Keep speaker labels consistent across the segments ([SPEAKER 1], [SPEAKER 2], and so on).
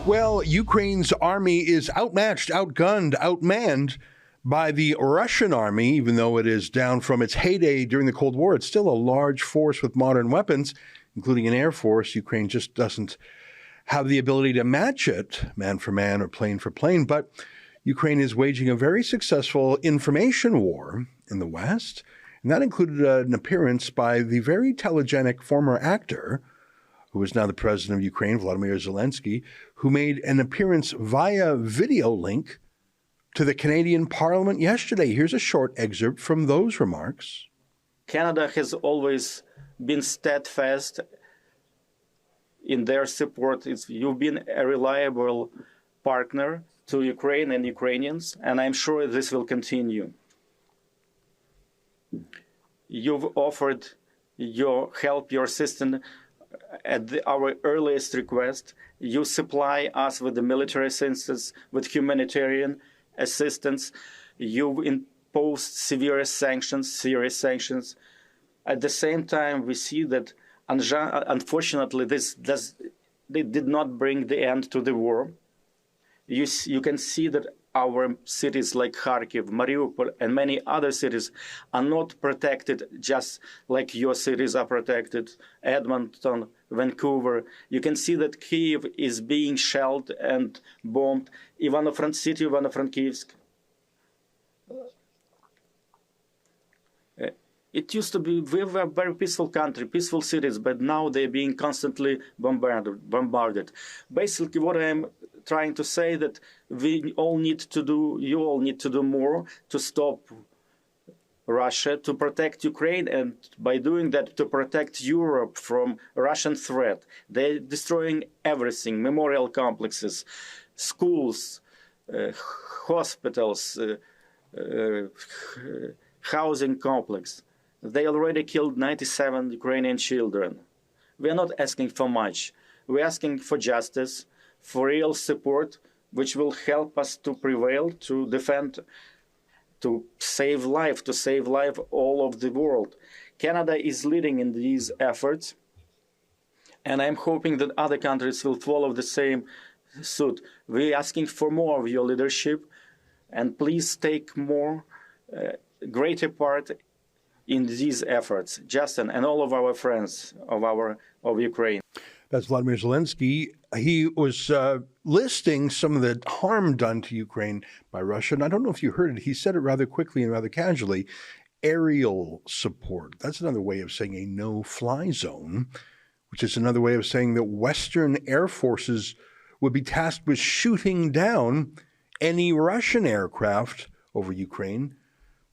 [SPEAKER 1] Well, Ukraine's army is outmatched, outgunned, outmanned by the Russian army. Even though it is down from its heyday during the Cold War, it's still a large force with modern weapons, including an air force. Ukraine just doesn't have the ability to match it, man for man or plane for plane. But Ukraine is waging a very successful information war in the West, and that included an appearance by the very telegenic former actor who is now the president of Ukraine, Volodymyr Zelensky, who made an appearance via video link to the Canadian Parliament yesterday. Here's a short excerpt from those remarks.
[SPEAKER 2] Canada has always been steadfast in their support. You've been a reliable partner to Ukraine and Ukrainians, and I'm sure this will continue. You've offered your help, your assistance at our earliest request. You supply us with the military assistance, with humanitarian assistance. You've imposed serious sanctions. At the same time, we see that, unfortunately, they did not bring the end to the war. You can see that our cities like Kharkiv, Mariupol, and many other cities are not protected just like your cities are protected. Edmonton, Vancouver. You can see that Kyiv is being shelled and bombed. Ivano-Frankivsk. It used to be, we were a very peaceful country, peaceful cities, but now they're being constantly bombarded. Basically, what I'm trying to say that you all need to do more to stop Russia, to protect Ukraine, and by doing that, to protect Europe from Russian threat. They're destroying everything, memorial complexes, schools, hospitals, housing complex. They already killed 97 Ukrainian children. We are not asking for much. We're asking for justice, for real support, which will help us to prevail, to defend, to save life all of the world. Canada is leading in these efforts, and I'm hoping that other countries will follow the same suit. We're asking for more of your leadership, and please take more, greater part in these efforts, Justin and all of our friends of Ukraine.
[SPEAKER 1] That's Volodymyr Zelensky. He was listing some of the harm done to Ukraine by Russia. And I don't know if you heard it. He said it rather quickly and rather casually. Aerial support. That's another way of saying a no-fly zone, which is another way of saying that Western air forces would be tasked with shooting down any Russian aircraft over Ukraine.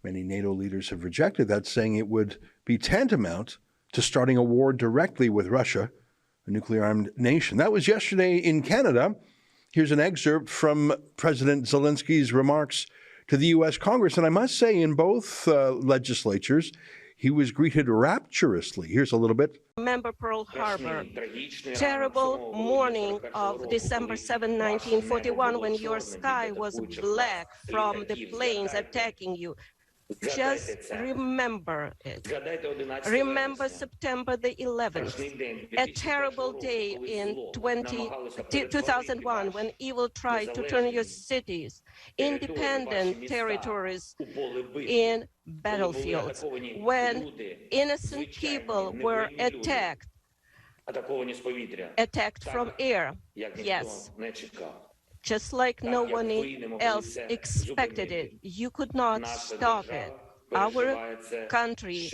[SPEAKER 1] Many NATO leaders have rejected that, saying it would be tantamount to starting a war directly with Russia, a nuclear-armed nation. That was yesterday in Canada. Here's an excerpt from President Zelensky's remarks to the U.S. Congress. And I must say, in both legislatures, he was greeted rapturously. Here's a little bit.
[SPEAKER 3] Remember Pearl Harbor, terrible morning of December 7, 1941, when your sky was black from the planes attacking you. Just remember it. Remember September the 11th, a terrible day in 2001 when evil tried to turn your cities, independent territories, in battlefields, when innocent people were attacked from air. Yes. Just like no one else expected it. You could not stop it. Our country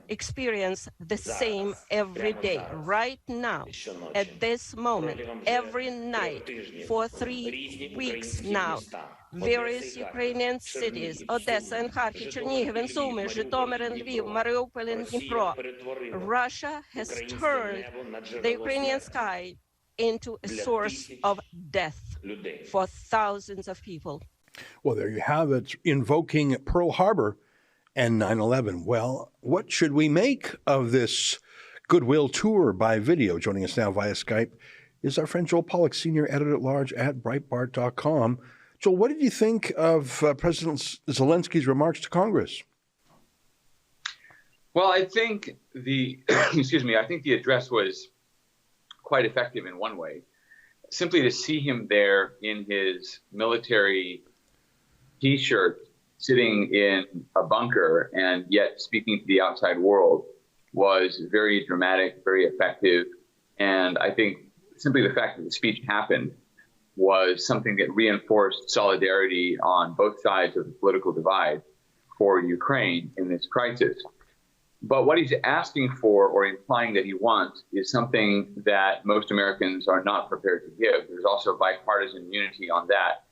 [SPEAKER 3] experiences the same every day, right now, at this moment, every night, for 3 weeks now. Various Ukrainian cities, Odessa and Kharkiv, Chernihiv and Sumy, Zhytomyr and Lviv, Mariupol and Dnipro. Russia has turned the Ukrainian sky into a source of death for thousands of people.
[SPEAKER 1] Well, there you have it, invoking Pearl Harbor and 9/11. Well, what should we make of this goodwill tour by video? Joining us now via Skype is our friend Joel Pollak, Senior Editor-at-Large at Breitbart.com. Joel, what did you think of President Zelensky's remarks to Congress?
[SPEAKER 4] Well, I think the address was quite effective in one way. simply to see him there in his military T-shirt, sitting in a bunker and yet speaking to the outside world was very dramatic, very effective. And I think simply the fact that the speech happened was something that reinforced solidarity on both sides of the political divide for Ukraine in this crisis. But what he's asking for or implying that he wants is something that most Americans are not prepared to give. There's also bipartisan unity on that.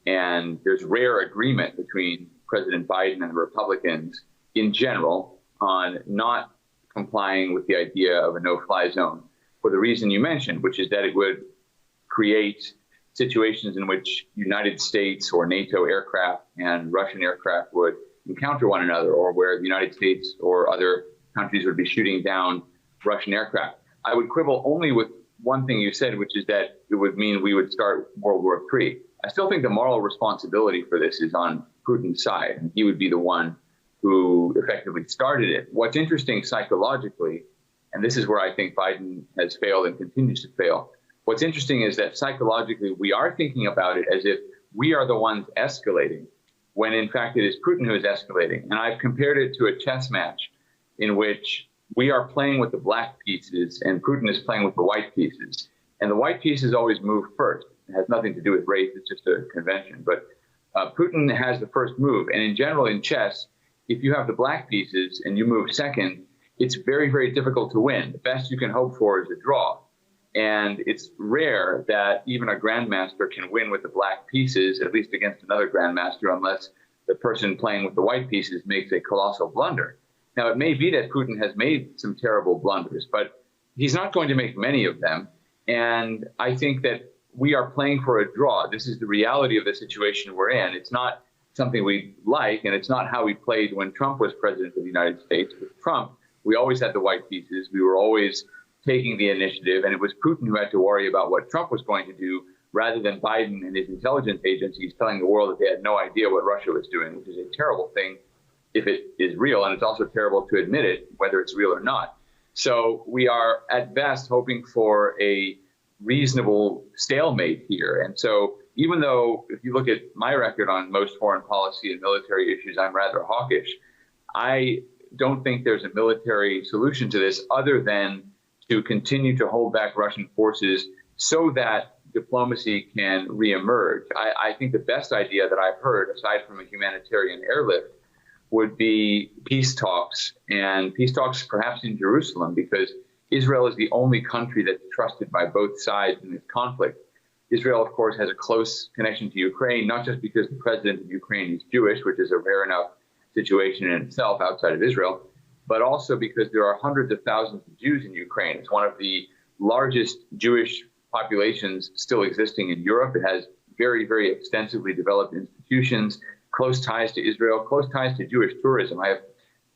[SPEAKER 4] And there's rare agreement between President Biden and the Republicans in general on not complying with the idea of a no-fly zone for the reason you mentioned, which is that it would create situations in which United States or NATO aircraft and Russian aircraft would encounter one another, or where the United States or other countries would be shooting down Russian aircraft. I would quibble only with one thing you said, which is that it would mean we would start World War III. I still think the moral responsibility for this is on Putin's side, and he would be the one who effectively started it. What's interesting psychologically, and this is where I think Biden has failed and continues to fail, what's interesting is that psychologically we are thinking about it as if we are the ones escalating, when in fact it is Putin who is escalating. And I've compared it to a chess match in which we are playing with the black pieces and Putin is playing with the white pieces. And the white pieces always move first. It has nothing to do with race, it's just a convention. But Putin has the first move. And in general, in chess, if you have the black pieces and you move second, it's very, very difficult to win. The best you can hope for is a draw. And it's rare that even a grandmaster can win with the black pieces, at least against another grandmaster, unless the person playing with the white pieces makes a colossal blunder. Now, it may be that Putin has made some terrible blunders, but he's not going to make many of them. And I think that we are playing for a draw. This is the reality of the situation we're in. It's not something we like, and it's not how we played when Trump was president of the United States. With Trump, we always had the white pieces. We were always taking the initiative, and it was Putin who had to worry about what Trump was going to do rather than Biden and his intelligence agencies telling the world that they had no idea what Russia was doing, which is a terrible thing if it is real, and it's also terrible to admit it, whether it's real or not. So we are, at best, hoping for a reasonable stalemate here. And so even though, if you look at my record on most foreign policy and military issues, I'm rather hawkish, I don't think there's a military solution to this other than to continue to hold back Russian forces so that diplomacy can reemerge. I think the best idea that I've heard, aside from a humanitarian airlift, would be peace talks, and peace talks perhaps in Jerusalem, because Israel is the only country that's trusted by both sides in this conflict. Israel, of course, has a close connection to Ukraine, not just because the president of Ukraine is Jewish, which is a rare enough situation in itself outside of Israel, but also because there are hundreds of thousands of Jews in Ukraine. It's one of the largest Jewish populations still existing in Europe. It has very, very extensively developed institutions, close ties to Israel, close ties to Jewish tourism. I have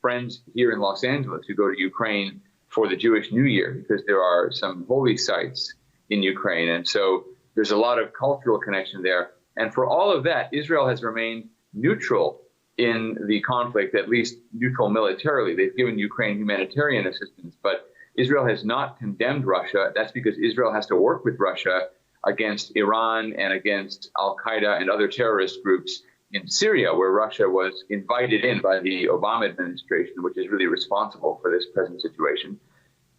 [SPEAKER 4] friends here in Los Angeles who go to Ukraine for the Jewish New Year because there are some holy sites in Ukraine. And so there's a lot of cultural connection there. And for all of that, Israel has remained neutral in the conflict, at least neutral militarily. They've given Ukraine humanitarian assistance, but Israel has not condemned Russia. That's because Israel has to work with Russia against Iran and against al-Qaeda and other terrorist groups in Syria, where Russia was invited in by the Obama administration, which is really responsible for this present situation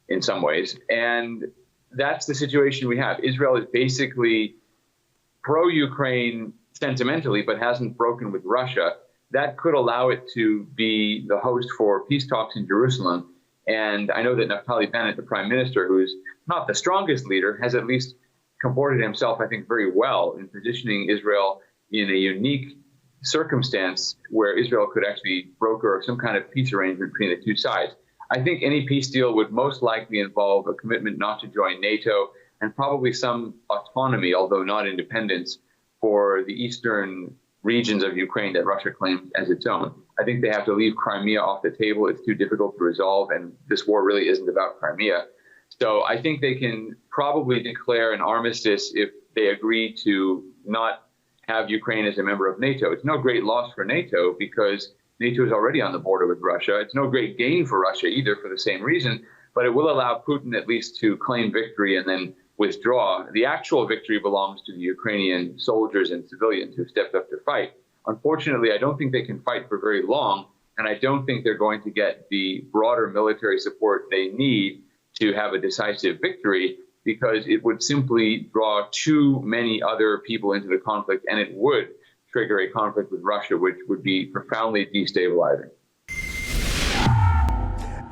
[SPEAKER 4] in some ways. And that's the situation we have. Israel is basically pro-Ukraine sentimentally, but hasn't broken with Russia. That could allow it to be the host for peace talks in Jerusalem. And I know that Naftali Bennett, the prime minister, who's not the strongest leader, has at least comported himself, I think, very well in positioning Israel in a unique circumstance where Israel could actually broker some kind of peace arrangement between the two sides. I think any peace deal would most likely involve a commitment not to join NATO and probably some autonomy, although not independence, for the eastern regions of Ukraine that Russia claims as its own. I think they have to leave Crimea off the table. It's too difficult to resolve, and this war really isn't about Crimea. So I think they can probably declare an armistice if they agree to not have Ukraine as a member of NATO. It's no great loss for NATO because NATO is already on the border with Russia. It's no great gain for Russia either for the same reason, but it will allow Putin at least to claim victory and then withdraw. The actual victory belongs to the Ukrainian soldiers and civilians who stepped up to fight. Unfortunately, I don't think they can fight for very long, and I don't think they're going to get the broader military support they need to have a decisive victory, because it would simply draw too many other people into the conflict, and it would trigger a conflict with Russia, which would be profoundly destabilizing.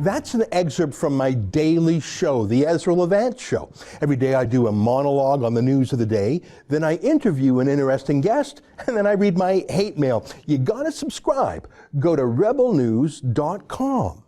[SPEAKER 1] That's an excerpt from my daily show, the Ezra Levant Show. Every day I do a monologue on the news of the day, then I interview an interesting guest, and then I read my hate mail. You gotta subscribe. Go to rebelnews.com.